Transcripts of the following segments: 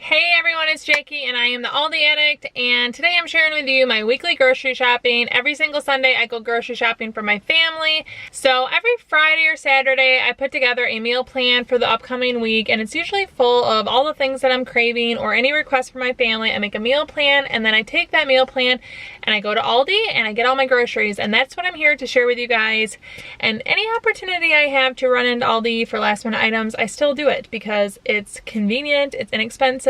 Hey everyone, it's Jackie and I am the ALDI Addict, and today I'm sharing with you my weekly grocery shopping. Every single Sunday I go grocery shopping for my family. So every Friday or Saturday I put together a meal plan for the upcoming week, and it's usually full of all the things that I'm craving or any requests for my family. I make a meal plan and then I take that meal plan and I go to Aldi and I get all my groceries, and that's what I'm here to share with you guys. And any opportunity I have to run into Aldi for last minute items, I still do it because it's convenient, it's inexpensive,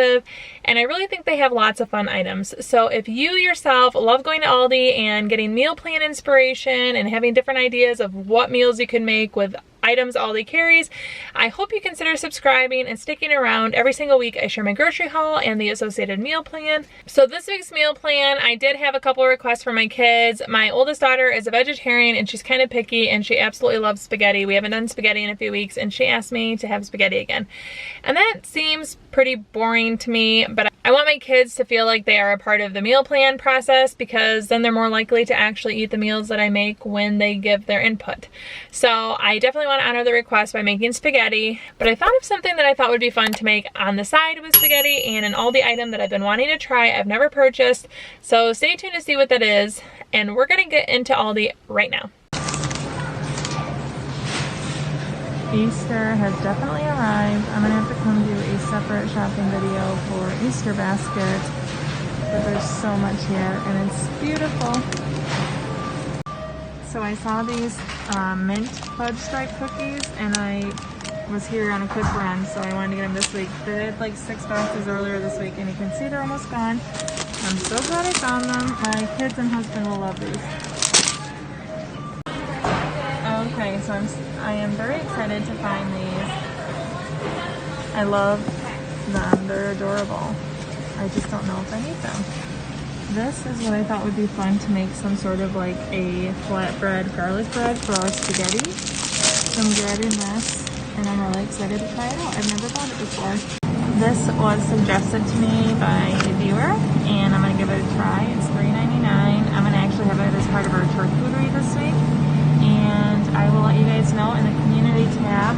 and I really think they have lots of fun items. So if you yourself love going to Aldi and getting meal plan inspiration and having different ideas of what meals you can make with items Aldi carries, I hope you consider subscribing and sticking around. Every single week I share my grocery haul and the associated meal plan. So this week's meal plan, I did have a couple of requests from my kids. My oldest daughter is a vegetarian and she's kind of picky and she absolutely loves spaghetti. We haven't done spaghetti in a few weeks and she asked me to have spaghetti again. And that seems pretty boring to me, but I want my kids to feel like they are a part of the meal plan process, because then they're more likely to actually eat the meals that I make when they give their input. So I definitely want to honor the request by making spaghetti, but I thought of something that I thought would be fun to make on the side with spaghetti, and an Aldi item that I've been wanting to try, I've never purchased. So stay tuned to see what that is, and we're gonna get into Aldi right now. Easter has definitely arrived. I'm gonna have to come do a separate shopping video for Easter basket, but there's so much here and it's beautiful. So I saw these mint fudge stripe cookies and I was here on a quick run, so I wanted to get them this week. They had like 6 boxes earlier this week and you can see they're almost gone. I'm so glad I found them. My kids and husband will love these. Okay, so I am very excited to find these. I love them, they're adorable. I just don't know if I need them. This is what I thought would be fun to make some sort of like a flatbread garlic bread for our spaghetti. So I'm grabbing this and I'm really excited to try it out. I've never bought it before. This was suggested to me by a viewer and I'm gonna give it a try. It's $3.99. I'm gonna actually have it as part of our charcuterie this week. And I will let you guys know in the community tab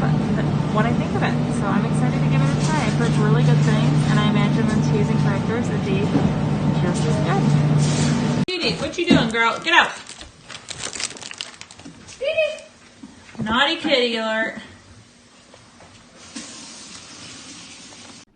what I think of it. So I'm excited to give it a try. I've heard really good things, and I imagine when choosing crackers it'd be just as good. Dee Dee, what you doing, girl? Get out. Dee Dee. Naughty kitty alert.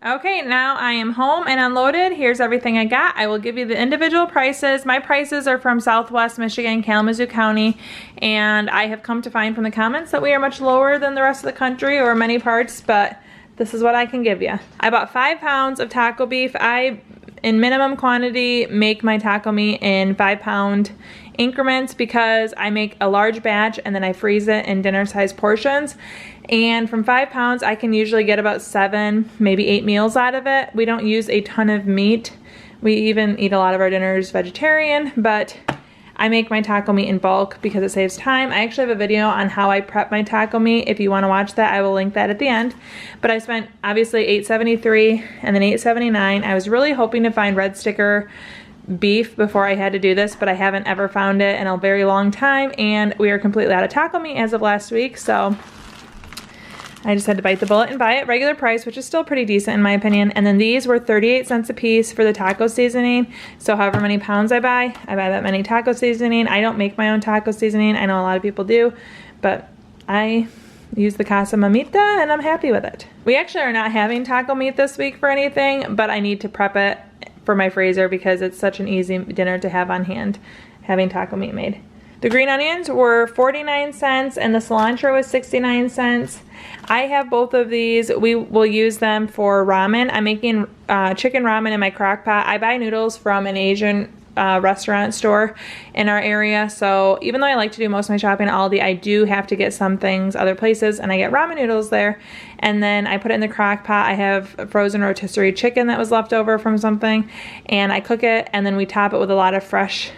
Okay, now I am home and unloaded. Here's everything I got. I will give you the individual prices. My prices are from Southwest Michigan, Kalamazoo County, and I have come to find from the comments that we are much lower than the rest of the country or many parts, but this is what I can give you. I bought 5 pounds of taco beef. I, in minimum quantity, make my taco meat in 5-pound increments because I make a large batch and then I freeze it in dinner-sized portions. And from 5 pounds, I can usually get about 7, maybe 8 meals out of it. We don't use a ton of meat. We even eat a lot of our dinners vegetarian, but I make my taco meat in bulk because it saves time. I actually have a video on how I prep my taco meat. If you want to watch that, I will link that at the end. But I spent obviously $8.73 and then $8.79. I was really hoping to find red sticker beef before I had to do this, but I haven't ever found it in a very long time, and we are completely out of taco meat as of last week, so I just had to bite the bullet and buy it regular price, which is still pretty decent in my opinion. And then these were 38 cents a piece for the taco seasoning. So however many pounds I buy that many taco seasoning. I don't make my own taco seasoning. I know a lot of people do, but I use the Casa Mamita and I'm happy with it. We actually are not having taco meat this week for anything, but I need to prep it for my freezer because it's such an easy dinner to have on hand, having taco meat made. The green onions were 49 cents and the cilantro was 69 cents. I have both of these. We will use them for ramen. I'm making chicken ramen in my crock pot. I buy noodles from an Asian restaurant store in our area, so even though I like to do most of my shopping at Aldi, I do have to get some things other places, and I get ramen noodles there, and then I put it in the crock pot. I have frozen rotisserie chicken that was left over from something, and I cook it, and then we top it with a lot of fresh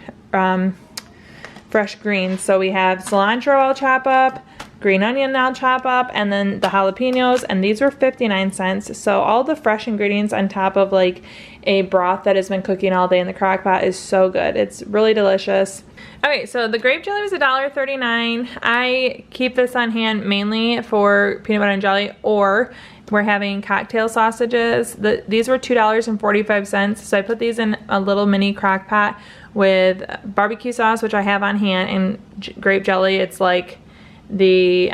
greens. So we have cilantro I'll chop up, green onion I'll chop up, and then the jalapenos, and these were 59 cents. So all the fresh ingredients on top of like a broth that has been cooking all day in the crock pot is so good. It's really delicious. Okay, so the grape jelly was $1.39. I keep this on hand mainly for peanut butter and jelly, or we're having cocktail sausages. These were $2.45, so I put these in a little mini crock pot with barbecue sauce, which I have on hand, and grape jelly. It's like the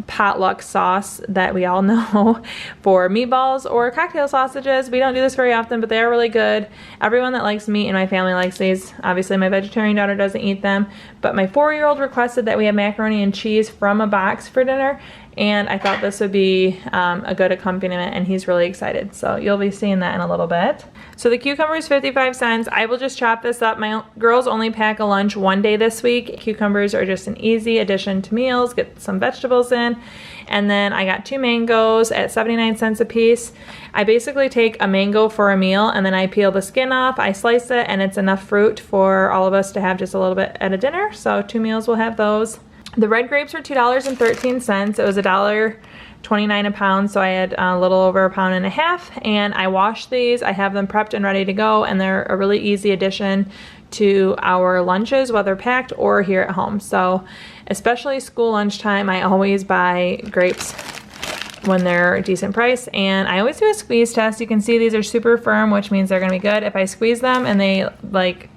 potluck sauce that we all know for meatballs or cocktail sausages. We don't do this very often, but they are really good. Everyone that likes meat in my family likes these. Obviously my vegetarian daughter doesn't eat them, but my 4-year-old requested that we have macaroni and cheese from a box for dinner, and I thought this would be a good accompaniment, and he's really excited. So you'll be seeing that in a little bit. So the cucumber is 55 cents. I will just chop this up. My girls only pack a lunch one day this week. Cucumbers are just an easy addition to meals. Get some vegetables in. And then I got 2 mangoes at 79 cents a piece. I basically take a mango for a meal, and then I peel the skin off, I slice it, and it's enough fruit for all of us to have just a little bit at a dinner. So 2 meals will have those. The red grapes were $2.13. It was $1.29 a pound, so I had a little over a pound and a half, and I washed these. I have them prepped and ready to go, and they're a really easy addition to our lunches, whether packed or here at home. So especially school lunchtime, I always buy grapes when they're a decent price, and I always do a squeeze test. You can see these are super firm, which means they're gonna be good. If I squeeze them and they like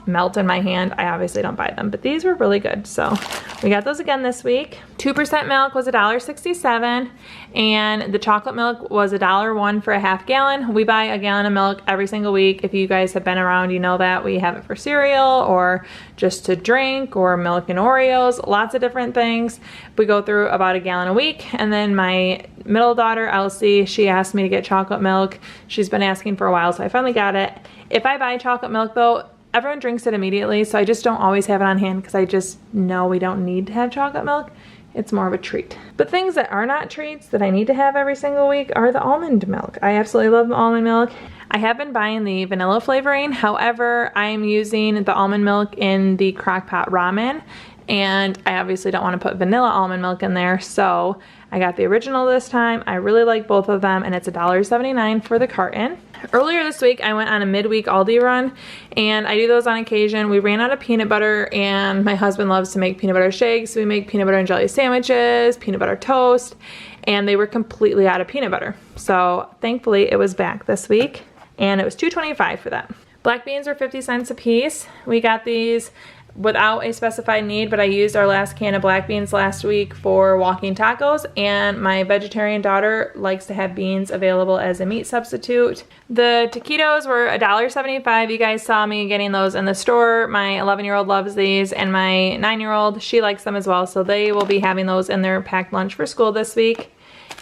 melt in my hand, I obviously don't buy them, but these were really good. So we got those again this week. 2% milk was $1.67, and the chocolate milk was $1.01 for a half gallon. We buy a gallon of milk every single week. If you guys have been around, you know that we have it for cereal or just to drink, or milk and Oreos, lots of different things. We go through about a gallon a week. And then my middle daughter, Elsie, she asked me to get chocolate milk. She's been asking for a while, so I finally got it. If I buy chocolate milk though, everyone drinks it immediately, so I just don't always have it on hand because I just know we don't need to have chocolate milk. It's more of a treat. But things that are not treats that I need to have every single week are the almond milk. I absolutely love almond milk. I have been buying the vanilla flavoring. However, I'm using the almond milk in the crock pot ramen, and I obviously don't want to put vanilla almond milk in there, so I got the original this time. I really like both of them, and it's $1.79 for the carton. Earlier this week, I went on a midweek Aldi run, and I do those on occasion. We ran out of peanut butter, and my husband loves to make peanut butter shakes. We make peanut butter and jelly sandwiches, peanut butter toast, and they were completely out of peanut butter. So thankfully, it was back this week, and it was $2.25 for that. Black beans are 50 cents a piece. We got these without a specified need, but I used our last can of black beans last week for walking tacos, and my vegetarian daughter likes to have beans available as a meat substitute. The taquitos were $1.75. You guys saw me getting those in the store. My 11-year-old loves these, and my 9-year-old, she likes them as well, so they will be having those in their packed lunch for school this week.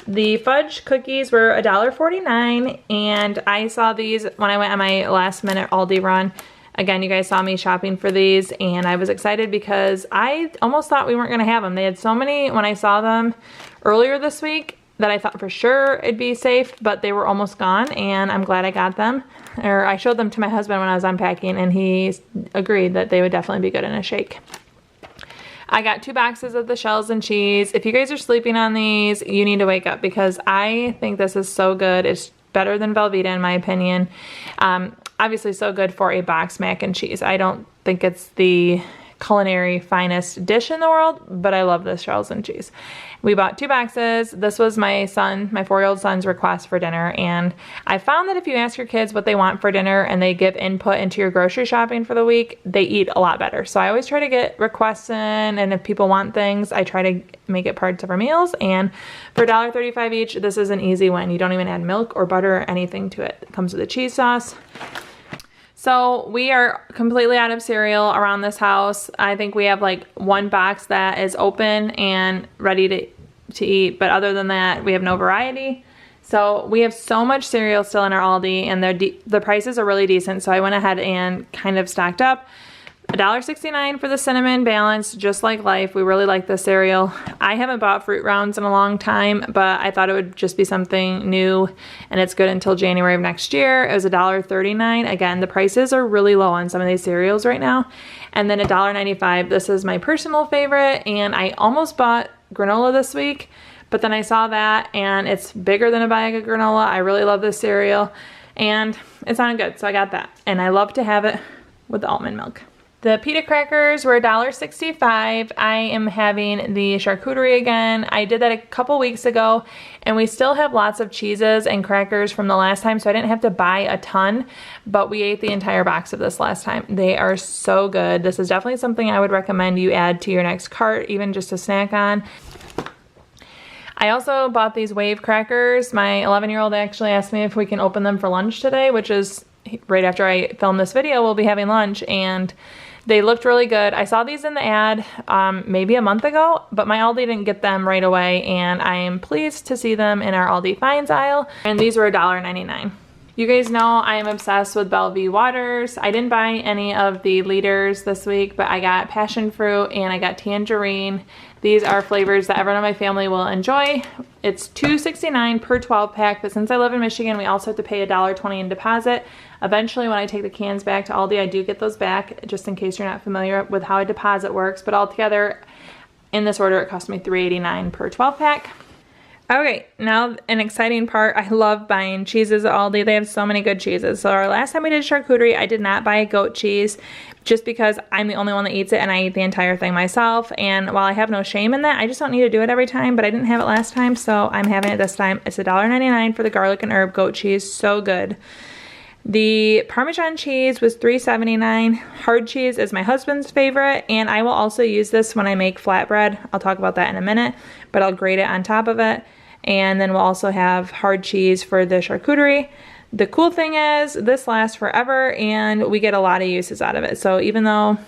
The fudge cookies were $1.49, and I saw these when I went on my last minute Aldi run. Again, you guys saw me shopping for these, and I was excited because I almost thought we weren't going to have them. They had so many when I saw them earlier this week that I thought for sure it'd be safe, but they were almost gone, and I'm glad I got them. Or I showed them to my husband when I was unpacking, and he agreed that they would definitely be good in a shake. I got 2 boxes of the shells and cheese. If you guys are sleeping on these, you need to wake up because I think this is so good. It's better than Velveeta in my opinion. Obviously so good for a box mac and cheese. I don't think it's the culinary finest dish in the world, but I love this shells and cheese. We bought 2 boxes. This was my 4-year-old son's request for dinner, and I found that if you ask your kids what they want for dinner and they give input into your grocery shopping for the week, they eat a lot better. So I always try to get requests in, and if people want things, I try to make it parts of our meals, and for $1.35 each, this is an easy win. You don't even add milk or butter or anything to it. It comes with a cheese sauce. So we are completely out of cereal around this house. I think we have like 1 box that is open and ready to eat, but other than that, we have no variety. So we have so much cereal still in our Aldi, and the prices are really decent, so I went ahead and kind of stocked up. $1.69 for the cinnamon balance, just like life. We really like this cereal. I haven't bought fruit rounds in a long time, but I thought it would just be something new, and it's good until January of next year. It was $1.39. Again, the prices are really low on some of these cereals right now. And then $1.95. This is my personal favorite, and I almost bought granola this week, but then I saw that, and it's bigger than a bag of granola. I really love this cereal, and it sounded good, so I got that. And I love to have it with the almond milk. The pita crackers were $1.65. I am having the charcuterie again. I did that a couple weeks ago, and we still have lots of cheeses and crackers from the last time, so I didn't have to buy a ton, but we ate the entire box of this last time. They are so good. This is definitely something I would recommend you add to your next cart, even just to snack on. I also bought these wave crackers. My 11-year-old actually asked me if we can open them for lunch today, which is right after I film this video, we'll be having lunch, and they looked really good. I saw these in the ad maybe a month ago, but my Aldi didn't get them right away, and I am pleased to see them in our Aldi Finds aisle, and these were $1.99. You guys know I am obsessed with Bellevue waters. I didn't buy any of the liters this week, but I got passion fruit and I got tangerine. These are flavors that everyone in my family will enjoy. It's $2.69 per 12 pack, but since I live in Michigan, we also have to pay $1.20 in deposit. Eventually, when I take the cans back to Aldi, I do get those back, just in case you're not familiar with how a deposit works. But altogether, in this order, it cost me $3.89 per 12 pack. Okay, now an exciting part. I love buying cheeses at Aldi. They have so many good cheeses. So our last time we did charcuterie, I did not buy a goat cheese just because I'm the only one that eats it and I eat the entire thing myself. And while I have no shame in that, I just don't need to do it every time, but I didn't have it last time, so I'm having it this time. It's $1.99 for the garlic and herb goat cheese. So good. The Parmesan cheese was $3.79. Hard cheese is my husband's favorite, and I will also use this when I make flatbread. I'll talk about that in a minute, but I'll grate it on top of it. And then we'll also have hard cheese for the charcuterie. The cool thing is this lasts forever and we get a lot of uses out of it. So even though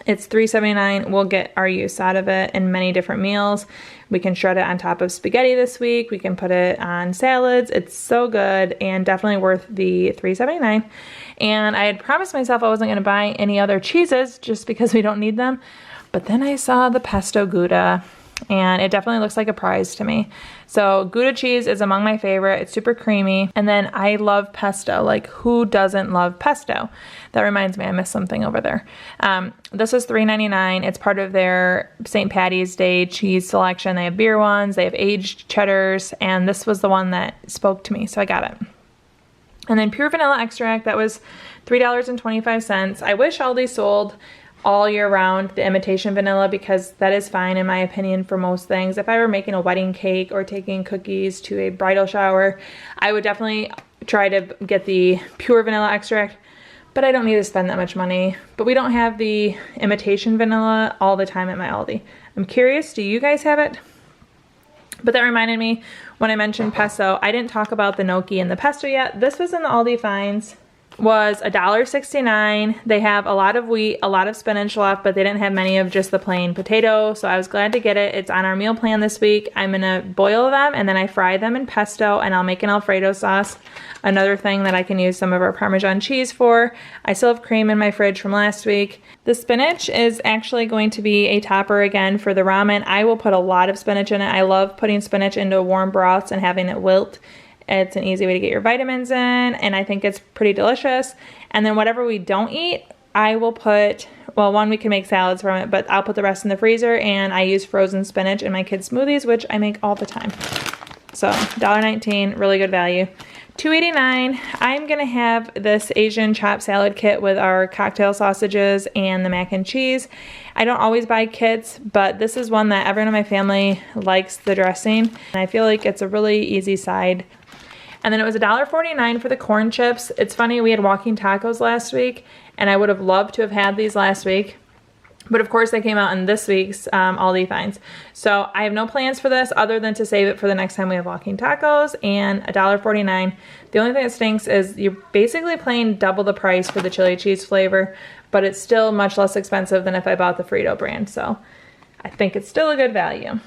it's $3.79, we'll get our use out of it in many different meals. We can shred it on top of spaghetti this week. We can put it on salads. It's so good and definitely worth the $3.79. And I had promised myself I wasn't going to buy any other cheeses just because we don't need them. But then I saw the pesto Gouda, and it definitely looks like a prize to me. So Gouda cheese is among my favorite. It's super creamy. And then I love pesto. Like, who doesn't love pesto? That reminds me, I missed something over there. This is $3.99. It's part of their St. Patty's Day cheese selection. They have beer ones, they have aged cheddars, and this was the one that spoke to me, so I got it. And then pure vanilla extract, that was $3.25. I wish Aldi sold all year round the imitation vanilla, because that is fine in my opinion for most things. If I were making a wedding cake or taking cookies to a bridal shower, I would definitely try to get the pure vanilla extract, but I don't need to spend that much money. But we don't have the imitation vanilla all the time at my Aldi. I'm curious, do you guys have it? But that reminded me, when I mentioned pesto, I didn't talk about the gnocchi and the pesto yet. This was in the Aldi Finds. Was $1.69. They have a lot of wheat, a lot of spinach left, but they didn't have many of just the plain potato, so I was glad to get it. It's on our meal plan this week. I'm gonna boil them and then I fry them in pesto, and I'll make an Alfredo sauce. Another thing that I can use some of our Parmesan cheese for. I still have cream in my fridge from last week. The spinach is actually going to be a topper again for the ramen. I will put a lot of spinach in it. I love putting spinach into warm broths and having it wilt. It's an easy way to get your vitamins in, and I think it's pretty delicious. And then whatever we don't eat, I will put, well, one, we can make salads from it, but I'll put the rest in the freezer, and I use frozen spinach in my kids' smoothies, which I make all the time. So $1.19, really good value. $2.89, I'm gonna have this Asian chopped salad kit with our cocktail sausages and the mac and cheese. I don't always buy kits, but this is one that everyone in my family likes the dressing, and I feel like it's a really easy side. And then it was $1.49 for the corn chips. It's funny, we had walking tacos last week, and I would have loved to have had these last week. But of course they came out in this week's Aldi Finds. So I have no plans for this other than to save it for the next time we have walking tacos, and $1.49. The only thing that stinks is you're basically paying double the price for the chili cheese flavor, but it's still much less expensive than if I bought the Frito brand. So I think it's still a good value.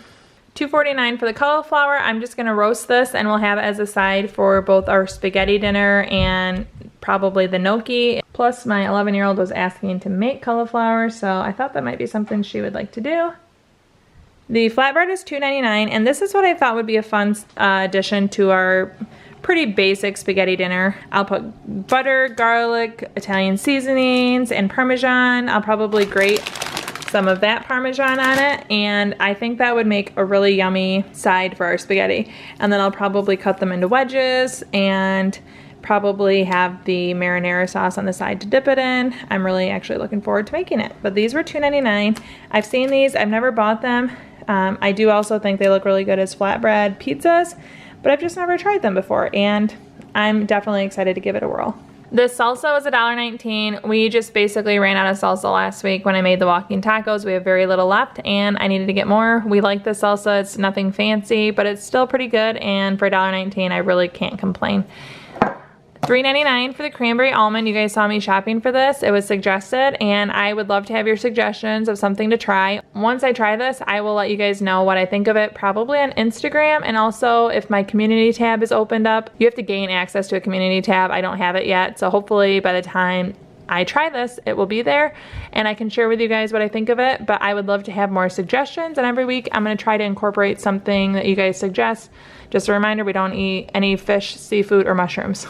$2.49 for the cauliflower. I'm just gonna roast this and we'll have it as a side for both our spaghetti dinner and probably the gnocchi. Plus my 11-year-old was asking to make cauliflower, so I thought that might be something she would like to do. The flatbread is $2.99, and this is what I thought would be a fun addition to our pretty basic spaghetti dinner. I'll put butter, garlic, Italian seasonings, and Parmesan. I'll probably grate some of that Parmesan on it, and I think that would make a really yummy side for our spaghetti. And then I'll probably cut them into wedges and probably have the marinara sauce on the side to dip it in. I'm really actually looking forward to making it. But these were $2.99. I've seen these, I've never bought them. I do also think they look really good as flatbread pizzas, but I've just never tried them before, and I'm definitely excited to give it a whirl. This salsa was $1.19. We just basically ran out of salsa last week when I made the walking tacos. We have very little left, and I needed to get more. We like the salsa. It's nothing fancy, but it's still pretty good, and for $1.19, I really can't complain. $3.99 for the cranberry almond. You guys saw me shopping for this. It was suggested, and I would love to have your suggestions of something to try. Once I try this, I will let you guys know what I think of it, probably on Instagram, and also if my community tab is opened up. You have to gain access to a community tab. I don't have it yet, so hopefully by the time I try this, it will be there, and I can share with you guys what I think of it, but I would love to have more suggestions, and every week I'm going to try to incorporate something that you guys suggest. Just a reminder, we don't eat any fish, seafood, or mushrooms.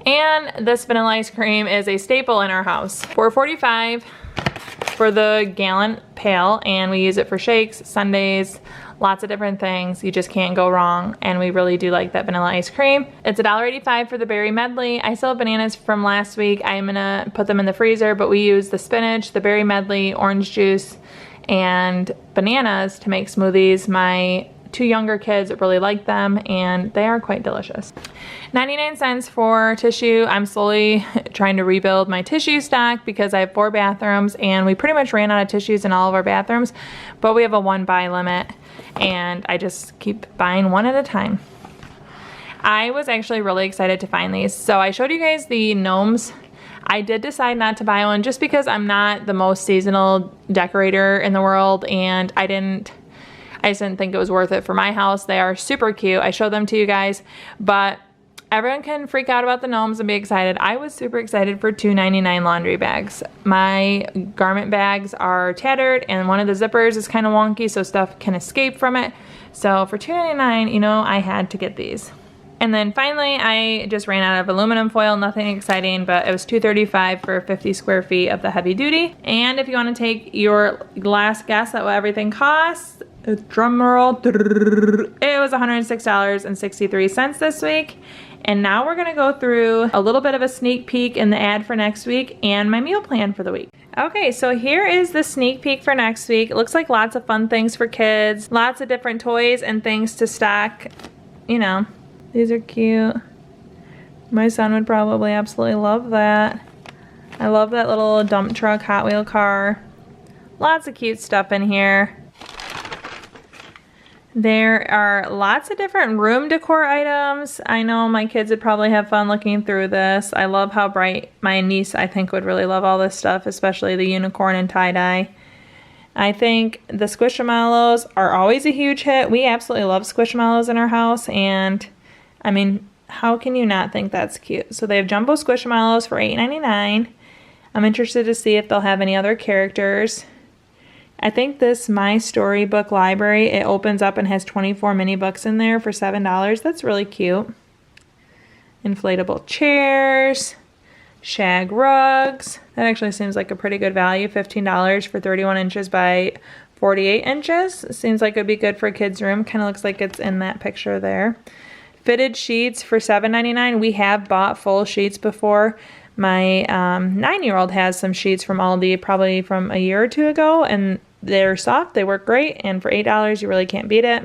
And this vanilla ice cream is a staple in our house. $4.45 for the gallon pail, and we use it for shakes, sundaes, lots of different things. You just can't go wrong, and we really do like that vanilla ice cream. It's $1.85 for the berry medley. I still have bananas from last week. I'm gonna put them in the freezer, but we use the spinach, the berry medley, orange juice, and bananas to make smoothies. My 2 younger kids really like them, and they are quite delicious. 99 cents for tissue. I'm slowly trying to rebuild my tissue stock because I have 4 bathrooms, and we pretty much ran out of tissues in all of our bathrooms, but we have a 1-buy limit, and I just keep buying one at a time. I was actually really excited to find these. So I showed you guys the gnomes. I did decide not to buy one just because I'm not the most seasonal decorator in the world, and I just didn't think it was worth it for my house. They are super cute. I showed them to you guys, but everyone can freak out about the gnomes and be excited. I was super excited for $2.99 laundry bags. My garment bags are tattered, and one of the zippers is kind of wonky, so stuff can escape from it. So for $2.99, you know, I had to get these. And then finally, I just ran out of aluminum foil. Nothing exciting, but it was $2.35 for 50 square feet of the heavy duty. And if you want to take your last guess at what everything costs, drum roll, it was $106.63 this week. And now we're gonna go through a little bit of a sneak peek in the ad for next week and my meal plan for the week. Okay, so here is the sneak peek for next week. It looks like lots of fun things for kids, lots of different toys and things to stock. You know, these are cute. My son would probably absolutely love that. I love that little dump truck Hot Wheel car. Lots of cute stuff in here. There are lots of different room decor items. I know my kids would probably have fun looking through this. I love how bright. My niece, I think, would really love all this stuff, especially the unicorn and tie-dye. I think the Squishmallows are always a huge hit. We absolutely love Squishmallows in our house, and I mean, how can you not think that's cute? So they have jumbo Squishmallows for $8.99. I'm interested to see if they'll have any other characters. I think this My Storybook Library, it opens up and has 24 mini books in there for $7. That's really cute. Inflatable chairs, shag rugs. That actually seems like a pretty good value. $15 for 31 inches by 48 inches. Seems like it would be good for a kid's room. Kind of looks like it's in that picture there. Fitted sheets for $7.99. We have bought full sheets before. My 9-year-old has some sheets from Aldi probably from a year or two ago, and they're soft, they work great, and for $8 you really can't beat it.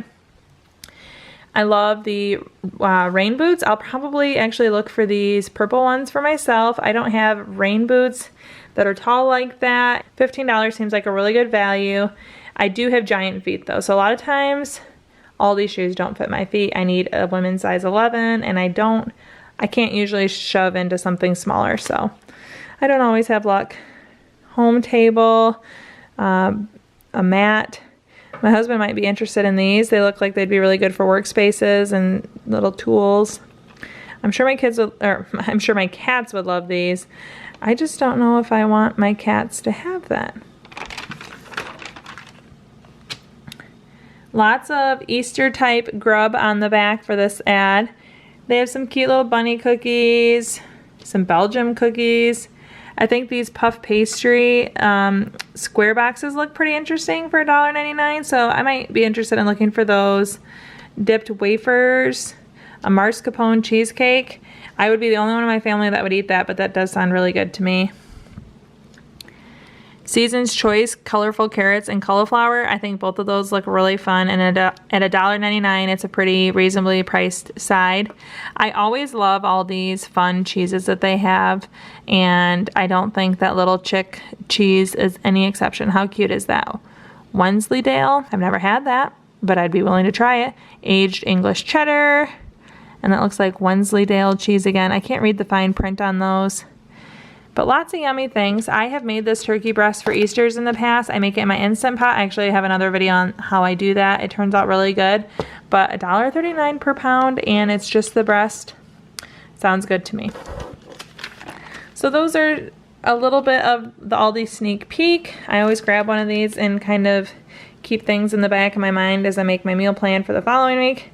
I love the rain boots. I'll probably actually look for these purple ones for myself. I don't have rain boots that are tall like that. $15 seems like a really good value. I do have giant feet though, so a lot of times all these shoes don't fit my feet. I need a women's size 11, and I can't usually shove into something smaller, so I don't always have luck. Home table, a mat. My husband might be interested in these. They look like they'd be really good for workspaces and little tools. I'm sure my cats would love these. I just don't know if I want my cats to have that. Lots of Easter type grub on the back for this ad. They have some cute little bunny cookies, some Belgium cookies. I think these puff pastry square boxes look pretty interesting for $1.99, so I might be interested in looking for those. Dipped wafers. a mascarpone cheesecake. I would be the only one in my family that would eat that, but that does sound really good to me. Season's Choice colorful carrots and cauliflower. I think both of those look really fun, and at $1.99 it's a pretty reasonably priced side. I always love all these fun cheeses that they have, and I don't think that little chick cheese is any exception. How cute is that? Wensleydale, I've never had that, but I'd be willing to try it. Aged English cheddar, and that looks like Wensleydale cheese again. I can't read the fine print on those. But lots of yummy things. I have made this turkey breast for Easter's in the past. I make it in my Instant Pot. I actually have another video on how I do that. It turns out really good. But $1.39 per pound, and it's just the breast. Sounds good to me. So those are a little bit of the Aldi sneak peek. I always grab one of these and kind of keep things in the back of my mind as I make my meal plan for the following week.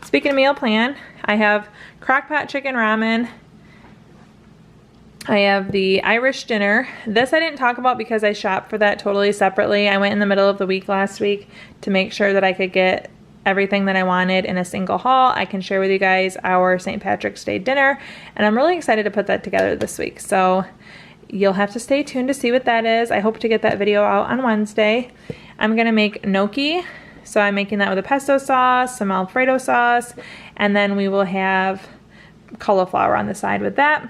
Speaking of meal plan, I have crock-pot chicken ramen. I have the Irish dinner. This I didn't talk about because I shopped for that totally separately. I went in the middle of the week last week to make sure that I could get everything that I wanted in a single haul. I can share with you guys our St. Patrick's Day dinner, and I'm really excited to put that together this week. So you'll have to stay tuned to see what that is. I hope to get that video out on Wednesday. I'm gonna make gnocchi. So I'm making that with a pesto sauce, some Alfredo sauce, and then we will have cauliflower on the side with that.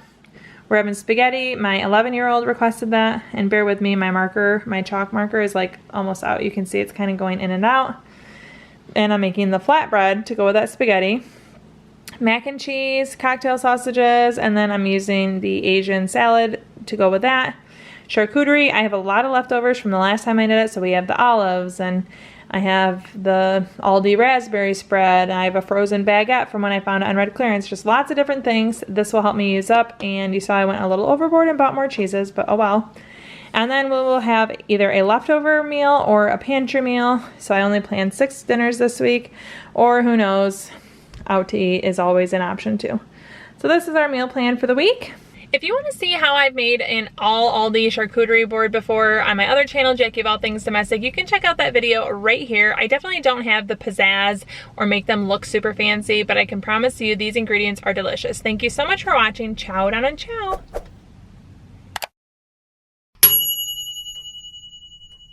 We're having spaghetti. My 11-year-old requested that, and bear with me, my chalk marker is like almost out. You can see it's kind of going in and out. And I'm making the flatbread to go with that spaghetti. Mac and cheese, cocktail sausages, and then I'm using the Asian salad to go with that. Charcuterie, I have a lot of leftovers from the last time I did it, so we have the olives, and I have the Aldi raspberry spread. I have a frozen baguette from when I found it on red clearance. Just lots of different things. This will help me use up, and you saw I went a little overboard and bought more cheeses, but oh well. And then we will have either a leftover meal or a pantry meal. So I only planned 6 dinners this week, or who knows, out to eat is always an option too. So this is our meal plan for the week. If you want to see how I've made an all Aldi charcuterie board before on my other channel, Jackie of All Things Domestic, you can check out that video right here. I definitely don't have the pizzazz or make them look super fancy, but I can promise you these ingredients are delicious. Thank you so much for watching. Chow down and chow.